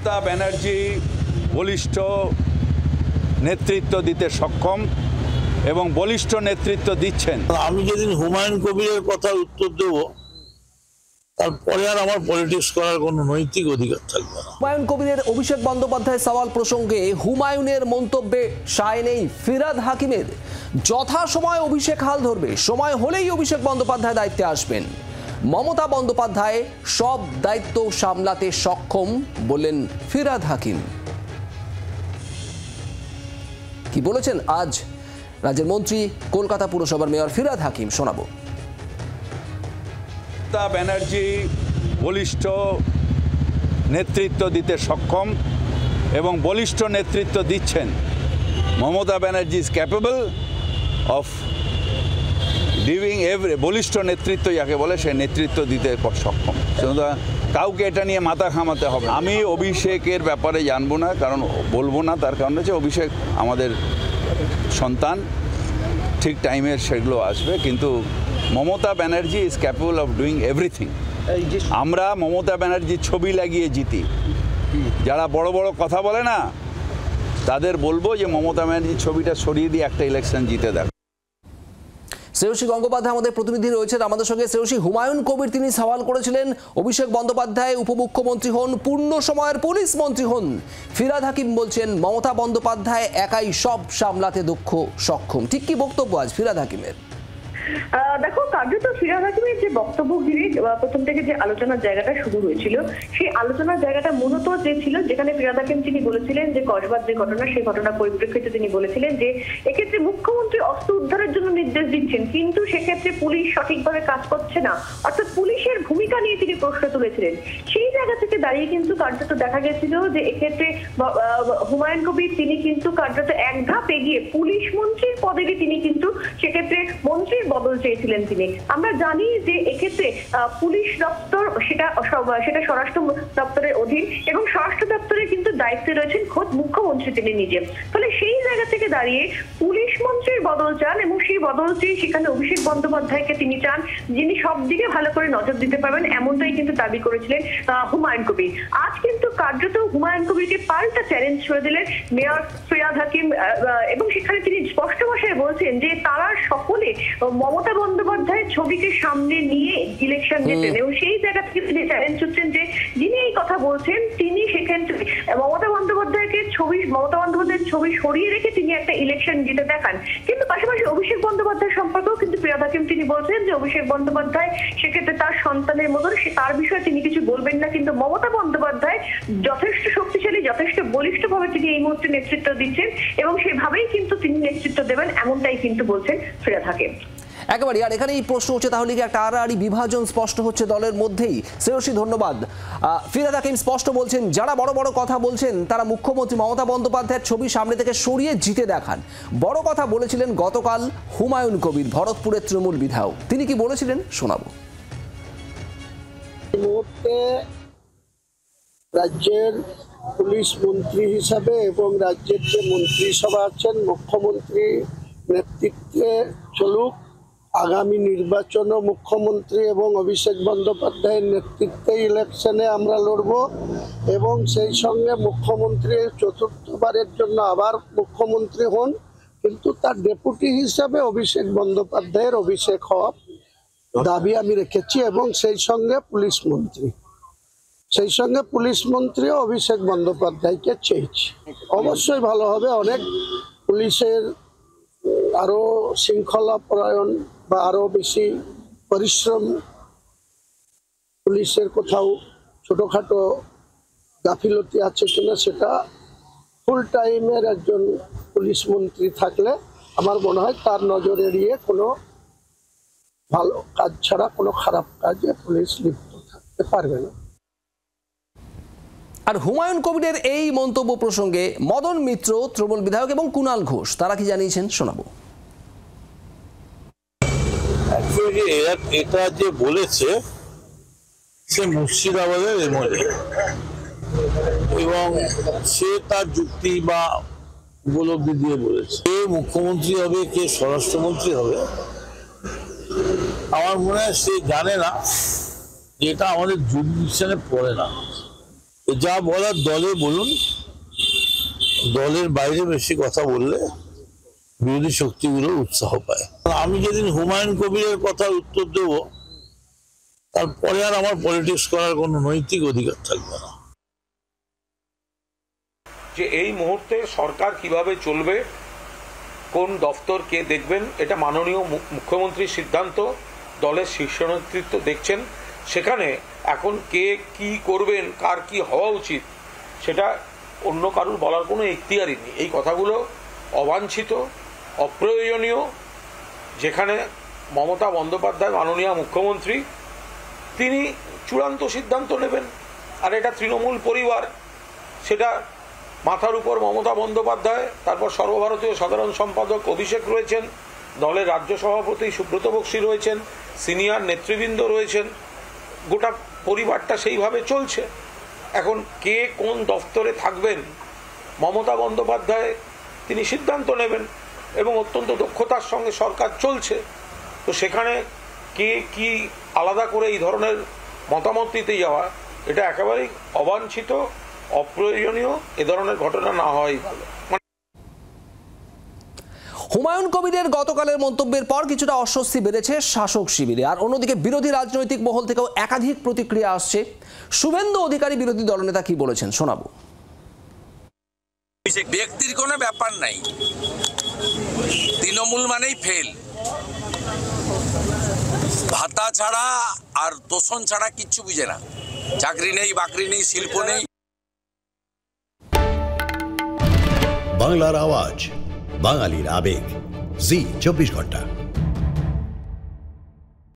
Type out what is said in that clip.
মমতা ব্যানার্জি বলিষ্ঠ নেতৃত্ব দিতে সক্ষম এবং বলিষ্ঠ নেতৃত্ব দিচ্ছেন। আমি যেদিন হুমায়ুন কবিরের কথা উত্তর দেব তারপরে আর আমার পলিটিক্স করার কোনো নৈতিক অধিকার থাকবে না। হুমায়ুন কবিরের অভিষেক বন্দ্যোপাধ্যায় সওয়াল প্রসঙ্গে হুমায়ুনের মন্তব্যে সায় নেই ফিরহাদ হাকিমের। যথাসময় অভিষেক হাল ধরবে, সময় হলেই অভিষেক বন্দ্যোপাধ্যায় দায়িত্বে আসবেন। মমতা বন্দ্যোপাধ্যায় সব দায়িত্ব সামলাতে সক্ষম বললেন ফিরহাদ হাকিম। কি বলেছেন আজ রাজ্যের মন্ত্রী কলকাতা পুরসভার মেয়র ফিরহাদ হাকিম, শোনাবো। মমতা ব্যানার্জি বলিষ্ঠ নেতৃত্ব দিতে সক্ষম এবং বলিষ্ঠ নেতৃত্ব দিচ্ছেন। Mamata Banerjee is capable of living বলিষ্ঠ নেতৃত্ব যাকে বলে সে নেতৃত্ব দিতে সক্ষম। কাউকে এটা নিয়ে মাথা ঘামাতে হবে। আমি অভিষেকের ব্যাপারে জানবো না, কারণ বলবো না, তার কারণ হচ্ছে অভিষেক আমাদের সন্তান, ঠিক টাইমের সেগুলো আসবে। কিন্তু Mamata Banerjee is capable of doing everything. আমরা মমতা ব্যানার্জির ছবি লাগিয়ে জিতি। যারা বড় বড় কথা বলে না তাদের বলবো যে মমতা ব্যানার্জির ছবিটা সরিয়ে দিয়ে একটা ইলেকশন জিতে দেখ। শ্রেয়সী গঙ্গোপাধ্যায় আমাদের প্রতিনিধি রয়েছেন আমাদের সঙ্গে। শ্রেয়সী, হুমায়ুন কবির তিনি সওয়াল করেছিলেন অভিষেক বন্দ্যোপাধ্যায় উপমুখ্যমন্ত্রী হন, পূর্ণ সময়ের পুলিশ মন্ত্রী হন। ফিরহাদ হাকিম বলছেন মমতা বন্দ্যোপাধ্যায় একাই সব সামলাতে দক্ষ সক্ষম। ঠিক কি বক্তব্য আজ ফিরহাদ হাকিমের? দেখো, কার্যত ফিরহাদ হাকিমের যে বক্তব্য ঘিরে প্রথম থেকে যে আলোচনার জায়গাটা শুরু হয়েছিল, সেই আলোচনার জায়গাটা মূলত যে ছিল, যেখানে ফিরহাদ হাকিম তিনি বলেছিলেন যে কসবার যে ঘটনা, সেই ঘটনার পরিপ্রেক্ষিতে তিনি বলেছিলেন যে এক্ষেত্রে মুখ্যমন্ত্রী অস্ত্র উদ্ধারের জন্য নির্দেশ দিচ্ছেন, কিন্তু সেক্ষেত্রে পুলিশ সঠিকভাবে কাজ করছে না, অর্থাৎ পুলিশের ভূমিকা নিয়ে তিনি প্রশ্ন তুলেছিলেন। সেই জায়গা থেকে দাঁড়িয়ে কিন্তু কার্যত দেখা গেছিল যে এক্ষেত্রে হুমায়ুন কবির তিনি কিন্তু কার্যত এক ধাপ এগিয়ে পুলিশ মন্ত্রীর পদে তিনি কিন্তু সেক্ষেত্রে মন্ত্রীর বদল চেয়েছিলেন তিনি। আমরা জানি যে এক্ষেত্রে পুলিশ দপ্তর সেটা স্বরাষ্ট্র দপ্তরের অধীন এবং স্বরাষ্ট্র দপ্তরে কিন্তু দায়িত্বে রয়েছেন খোদ মুখ্যমন্ত্রী তিনি নিজে। ফলে সেই জায়গা থেকে দাঁড়িয়ে পুলিশ মন্ত্রীর বদল চান এবং সেই বদল চেয়ে সেখানে অভিষেক বন্দ্যোপাধ্যায়কে তিনি চান, যিনি সব দিকে ভালো করে নজর দিতে পারবেন, এমনটাই কিন্তু দাবি করেছিলেন হুমায়ুন কবির। আজ কিন্তু কার্যত হুমায়ুন কবিরকে পাল্টা চ্যালেঞ্জ করে দিলেন মেয়র ফিরহাদ হাকিম এবং সেখানে তিনি স্পষ্ট ভাষায় বলছেন যে তারা সকলে মমতা বন্দ্যোপাধ্যায়ের ছবিকে সামনে নিয়ে ইলেকশন জিতেন এবং সেই জায়গা থেকে তিনি চ্যালেঞ্জ করছেন যে যিনি এই কথা বলছেন তিনি সেক্ষেত্রে মমতা বন্দ্যোপাধ্যায়ের ছবি সরিয়ে রেখে তিনি একটা ইলেকশন জিতে দেখান। কিন্তু পাশাপাশি অভিষেক বন্দ্যোপাধ্যায় সম্পর্কেও কিন্তু ফিরহাদ হাকিম তিনি বলছেন যে অভিষেক বন্দ্যোপাধ্যায় সেক্ষেত্রে তার সন্তানের মতন তার বিষয়ে তিনি কিছু বলবেন না, কিন্তু মমতা বন্দ্যোপাধ্যায় যথেষ্ট শক্তিশালী, যথেষ্ট বলিষ্ঠভাবে তিনি এই মুহূর্তে নেতৃত্ব দিচ্ছেন এবং সেভাবেই কিন্তু তিনি নেতৃত্ব দেবেন, এমনটাই কিন্তু বলছেন ফিরহাদ হাকিম। একেবারে। আর এখানে এই প্রশ্ন হচ্ছে তাহলে কি একটা আড়াআড়ি বিভাজন স্পষ্ট হচ্ছে দলের মধ্যেই? শ্রেয়সী, ধন্যবাদ। ফিরহাদ হাকিম স্পষ্ট বলছেন যারা বড় বড় কথা বলছেন তারা মুখ্যমন্ত্রী মমতা বন্দ্যোপাধ্যায়ের ছবি সামনে থেকে সরিয়ে জিতে দেখান। বড় কথা বলেছিলেন গতকাল হুমায়ুন কবির, ভরতপুরের তৃণমূল বিধায়ক। তিনি কি বলেছিলেন শোনাবো। এই মুহূর্তে রাজ্যের পুলিশ মন্ত্রী হিসাবে এবং রাজ্যের যে মন্ত্রিসভা আছেন মুখ্যমন্ত্রী নেতৃত্বে চলুক, আগামী নির্বাচনও মুখ্যমন্ত্রী এবং অভিষেক বন্দ্যোপাধ্যায়ের নেতৃত্বে ইলেকশনে আমরা লড়ব এবং সেই সঙ্গে মুখ্যমন্ত্রী চতুর্থবারের জন্য আবার মুখ্যমন্ত্রী হন, কিন্তু তার ডেপুটি হিসাবে অভিষেক বন্দ্যোপাধ্যায়ের অভিষেক হওয়ার দাবি আমি রেখেছি এবং সেই সঙ্গে পুলিশ মন্ত্রীও অভিষেক বন্দ্যোপাধ্যায়কে চেয়েছি। অবশ্যই ভালো হবে, অনেক পুলিশের আরো শৃঙ্খলা পরায়ণ বা আরো বেশি পরিশ্রম, পুলিশের কোথাও ছোটখাটো গাফিলতি আছে কিনা সেটা ফুল টাইমের একজন পুলিশ মন্ত্রী থাকলে আমার মনে হয় তার নজর এড়িয়ে কোনো ভালো কাজ ছাড়া কোনো খারাপ কাজে পুলিশ লিপ্ত থাকতে পারবে না। আর হুমায়ুন কবিরের এই মন্তব্য প্রসঙ্গে মদন মিত্র, তৃণমূল বিধায়ক এবং কুণাল ঘোষ তারা কি জানিয়েছেন শোনাবো। এটা যে বলেছে সে মুর্শিদাবাদের এমএলএ এবং সে তার যুক্তি বা উপলব্ধি দিয়ে বলেছে। কে মুখ্যমন্ত্রী হবে, কে স্বরাষ্ট্রমন্ত্রী হবে, আমার মনে হয় সে জানে না যে এটা আমাদের জুডিশনে পড়ে না। যা বলার দলে বলুন, দলের বাইরে বেশি কথা বললে বিরোধী শক্তিগুলো উৎসাহ পায়। আমি যেদিন হুমায়ুন কবিরের কথার উত্তর দেব, তারপরে আর আমার পলিটিক্স করার কোনো নৈতিক অধিকার থাকবে না। যে এই মুহূর্তে সরকার কিভাবে চলবে, কোন দফতর কে দেখবেন, এটা মাননীয় মুখ্যমন্ত্রীর সিদ্ধান্ত, দলের শীর্ষ নেতৃত্ব দেখছেন। সেখানে এখন কে কি করবেন, কার কি হওয়া উচিত, সেটা অন্য কারুর বলার কোনো এখতিয়ারই নেই। এই কথাগুলো অবাঞ্ছিত, অপ্রয়োজনীয়। যেখানে মমতা বন্দ্যোপাধ্যায় মাননীয় মুখ্যমন্ত্রী, তিনি চূড়ান্ত সিদ্ধান্ত নেবেন। আর এটা তৃণমূল পরিবার, সেটা মাথার উপর মমতা বন্দ্যোপাধ্যায়, তারপর সর্বভারতীয় সাধারণ সম্পাদক অভিষেক রয়েছেন, দলের রাজ্য সভাপতি সুব্রত বক্সী রয়েছেন, সিনিয়র নেতৃবৃন্দ রয়েছেন, গোটা পরিবারটা সেইভাবে চলছে। এখন কে কোন দফতরে থাকবেন, মমতা বন্দ্যোপাধ্যায় তিনি সিদ্ধান্ত নেবেন এবং অত্যন্ত দক্ষতার সঙ্গে সরকার চলছে। তো সেখানে কে কি আলাদা করে এই ধরনের মতামত দিতে যাওয়া, এটা একেবারেই অবাঞ্ছিত, অপ্রয়োজনীয়। এ ধরনের ঘটনা না হওয়াই ভালো। হুমায়ুন কবিরের গতকালের মন্তব্যের পর কিছুটা অস্বস্তি বেড়েছে শাসক শিবিরে, আর অন্যদিকে বিরোধী রাজনৈতিক মহল থেকেও একাধিক প্রতিক্রিয়া আসছে। শুভেন্দু অধিকারী বিরোধী দলনেতা কি বলেছেন শোনাবো। ব্যক্তির কোনো ব্যাপার নাই, তৃণমূল মানেই ফেল। ভাতা ছাড়া আর তোষণ ছাড়া কিচ্ছু বুঝে না। চাকরি নেই, বাকরি নেই, শিল্প নেই। বাংলার আওয়াজ, বাঙালির আবেগ, জি 24 ঘন্টা।